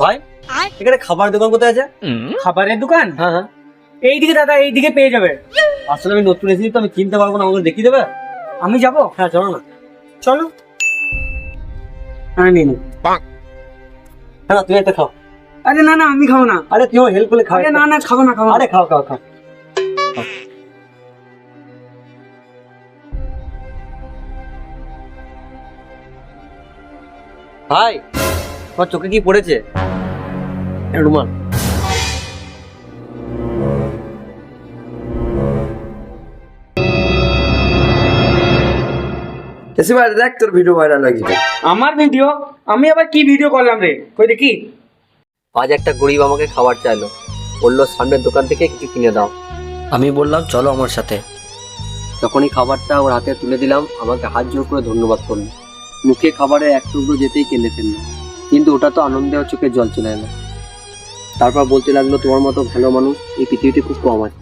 ভাই এখানে খাবার দোকান কোথায় আছে? খাবারের দোকান? হ্যাঁ হ্যাঁ, এইদিকে দাদা, এইদিকে পেয়ে যাবে। আসলে আমি নতুন এসেছি তো আমি চিনতে পারবো না, আমাকে দেখিয়ে দেবে? আমি যাবো? হ্যাঁ চলো না। চলো। হ্যাঁ নিন। হ্যাঁ তুমি একটা খাও। আরে না না, আমি খাবো না। আরে তুমি হেল্প করলে খাও। আরে না না, খাবো না খাবো না। আরে খাও খাও খাও। ভাই তোমার চোখে কি পড়েছে? রুমাল। এবার দেখ তোর ভিডিও ভাইরাল হয়ে গেছে। আমার ভিডিও? আমি আবার কি ভিডিও করলাম রে? কই দেখি। আজ একটা গরিব আমাকে খাবার চাইলো, বললো সামনের দোকান থেকে কিছু কিনে দাও। আমি বললাম চলো আমার সাথে। তখনই খাবারটা ওর হাতে তুলে দিলাম, আমাকে হাত জোর করে ধন্যবাদ করলো। মুখে খাবারের এক টুকরো যেতেই কেঁদে ফেললো, কিন্তু ওটা তো আনন্দে ওর চোখে জল চলে এলো। তারপর বলতে লাগলো তোমার মতো ভালো মানুষ এই পৃথিবীতে খুব কম আছে।